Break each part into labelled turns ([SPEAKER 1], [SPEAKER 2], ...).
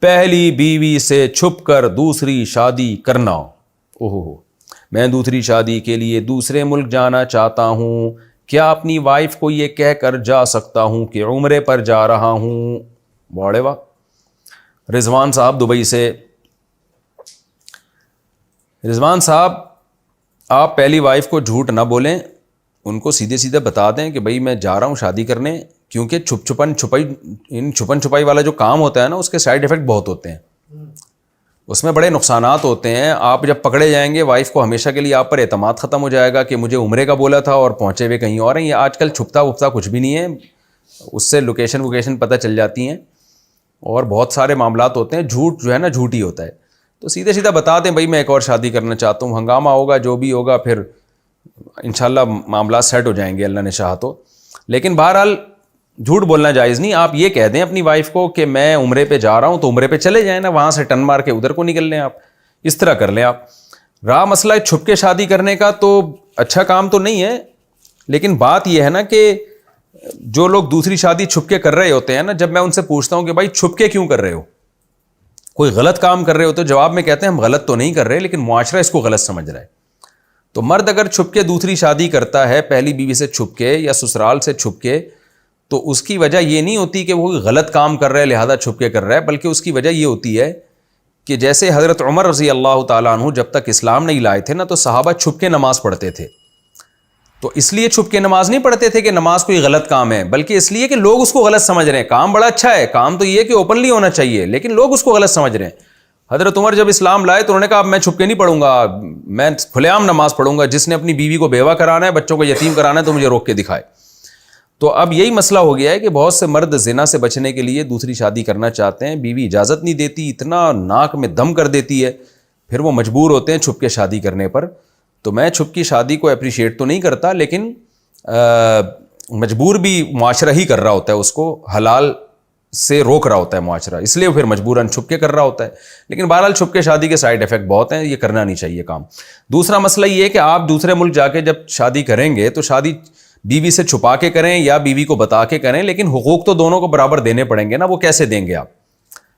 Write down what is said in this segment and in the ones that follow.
[SPEAKER 1] پہلی بیوی سے چھپ کر دوسری شادی کرنا. اوہو، میں دوسری شادی کے لیے دوسرے ملک جانا چاہتا ہوں، کیا اپنی وائف کو یہ کہہ کر جا سکتا ہوں کہ عمرے پر جا رہا ہوں؟ بڑے واہ. رضوان صاحب دبئی سے. رضوان صاحب، آپ پہلی وائف کو جھوٹ نہ بولیں، ان کو سیدھے سیدھے بتا دیں کہ بھائی میں جا رہا ہوں شادی کرنے، کیونکہ چھپن چھپائی والا جو کام ہوتا ہے نا، اس کے سائیڈ ایفیکٹ بہت ہوتے ہیں، اس میں بڑے نقصانات ہوتے ہیں. آپ جب پکڑے جائیں گے، وائف کو ہمیشہ کے لیے آپ پر اعتماد ختم ہو جائے گا کہ مجھے عمرے کا بولا تھا اور پہنچے ہوئے کہیں اور ہیں. یہ آج کل چھپتا وپتا کچھ بھی نہیں ہے، اس سے لوکیشن پتہ چل جاتی ہیں اور بہت سارے معاملات ہوتے ہیں. جھوٹ جو ہے نا، جھوٹ ہی ہوتا ہے. تو سیدھے سیدھا بتا دیں بھائی میں ایک اور شادی کرنا چاہتا ہوں، ہنگامہ ہوگا جو بھی ہوگا، پھر انشاءاللہ معاملات سیٹ ہو جائیں گے اللہ نے چاہا تو. لیکن بہرحال جھوٹ بولنا جائز نہیں. آپ یہ کہہ دیں اپنی وائف کو کہ میں عمرے پہ جا رہا ہوں، تو عمرے پہ چلے جائیں نا، وہاں سے ٹن مار کے ادھر کو نکل لیں. آپ اس طرح کر لیں. آپ رہا مسئلہ چھپ کے شادی کرنے کا، تو اچھا کام تو نہیں ہے، لیکن بات یہ ہے نا کہ جو لوگ دوسری شادی چھپ کے کر رہے ہوتے ہیں نا، جب میں ان سے پوچھتا ہوں کہ بھائی چھپ کے کیوں کر رہے ہو، کوئی غلط کام کر رہے ہو، تو جواب میں کہتے ہیں ہم غلط تو نہیں کر رہے، لیکن معاشرہ اس کو غلط سمجھ رہا ہے. تو مرد اگر چھپ کے دوسری شادی کرتا ہے، پہلی بیوی سے چھپ کے یا سسرال سے چھپ کے، تو اس کی وجہ یہ نہیں ہوتی کہ وہ غلط کام کر رہا ہے لہذا چھپ کے کر رہا ہے، بلکہ اس کی وجہ یہ ہوتی ہے کہ جیسے حضرت عمر رضی اللہ تعالیٰ عنہ جب تک اسلام نہیں لائے تھے نا، تو صحابہ چھپ کے نماز پڑھتے تھے. تو اس لیے چھپ کے نماز نہیں پڑھتے تھے کہ نماز کوئی غلط کام ہے، بلکہ اس لیے کہ لوگ اس کو غلط سمجھ رہے ہیں. کام بڑا اچھا ہے، کام تو یہ ہے کہ اوپنلی ہونا چاہیے، لیکن لوگ اس کو غلط سمجھ رہے ہیں. حضرت عمر جب اسلام لائے تو انہوں نے کہا اب میں چھپ کے نہیں پڑھوں گا، میں کھلے عام نماز پڑھوں گا، جس نے اپنی بیوی کو بیوہ کرانا ہے، بچوں کو یتیم کرانا ہے، تو مجھے روک کے دکھائے. تو اب یہی مسئلہ ہو گیا ہے کہ بہت سے مرد زنا سے بچنے کے لیے دوسری شادی کرنا چاہتے ہیں، بیوی اجازت نہیں دیتی، اتنا ناک میں دم کر دیتی ہے، پھر وہ مجبور ہوتے ہیں چھپ کے شادی کرنے پر. تو میں چھپ کی شادی کو اپریشیٹ تو نہیں کرتا، لیکن مجبور بھی معاشرہ ہی کر رہا ہوتا ہے، اس کو حلال سے روک رہا ہوتا ہے معاشرہ، اس لیے پھر مجبوراً چھپ کے کر رہا ہوتا ہے. لیکن بہرحال چھپ کے شادی کے سائیڈ ایفیکٹ بہت ہیں، یہ کرنا نہیں چاہیے کام. دوسرا مسئلہ یہ ہے کہ آپ دوسرے ملک جا کے جب شادی کریں گے تو شادی بیوی سے چھپا کے کریں یا بیوی کو بتا کے کریں، لیکن حقوق تو دونوں کو برابر دینے پڑیں گے نا. وہ کیسے دیں گے آپ؟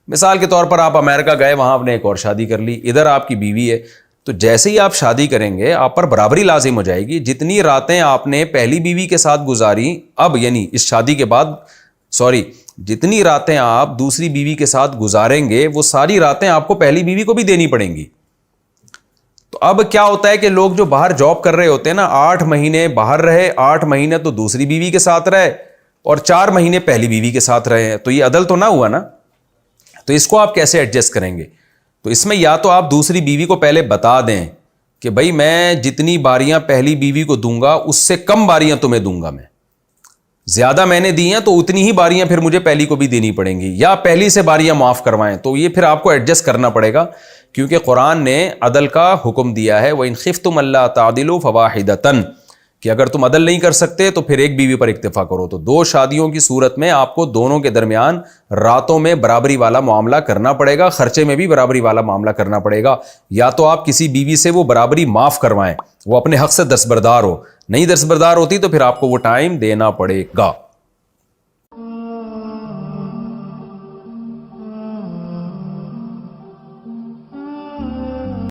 [SPEAKER 1] مثال کے طور پر آپ امریکہ گئے، وہاں آپ نے ایک اور شادی کر لی، ادھر آپ کی بیوی ہے، تو جیسے ہی آپ شادی کریں گے آپ پر برابری لازم ہو جائے گی. جتنی راتیں آپ نے پہلی بیوی کے ساتھ گزاری، اب یعنی اس شادی کے بعد، جتنی راتیں آپ دوسری بیوی کے ساتھ گزاریں گے، وہ ساری راتیں آپ کو پہلی بیوی کو بھی دینی پڑیں گی. تو اب کیا ہوتا ہے کہ لوگ جو باہر جاب کر رہے ہوتے ہیں نا، 8 مہینے باہر رہے، 8 مہینے تو دوسری بیوی کے ساتھ رہے اور 4 مہینے پہلی بیوی کے ساتھ رہے ہیں، تو یہ عدل تو نہ ہوا نا. تو اس کو آپ کیسے ایڈجسٹ کریں گے؟ تو اس میں یا تو آپ دوسری بیوی کو پہلے بتا دیں کہ بھائی میں جتنی باریاں پہلی بیوی کو دوں گا اس سے کم باریاں تمہیں دوں گا، میں زیادہ میں نے دی ہیں تو اتنی ہی باریاں پھر مجھے پہلی کو بھی دینی پڑیں گی، یا پہلی سے باریاں معاف کروائیں. تو یہ پھر آپ کو ایڈجسٹ کرنا پڑے گا، کیونکہ قرآن نے عدل کا حکم دیا ہے. وَإِنْ خِفْتُمْ أَلَّا تَعْدِلُوا فَوَاحِدَةً، کہ اگر تم عدل نہیں کر سکتے تو پھر ایک بیوی پر اکتفا کرو. تو 2 شادیوں کی صورت میں آپ کو دونوں کے درمیان راتوں میں برابری والا معاملہ کرنا پڑے گا، خرچے میں بھی برابری والا معاملہ کرنا پڑے گا. یا تو آپ کسی بیوی سے وہ برابری معاف کروائیں، وہ اپنے حق سے دستبردار ہو، نہیں دستبردار ہوتی تو پھر آپ کو وہ ٹائم دینا پڑے گا.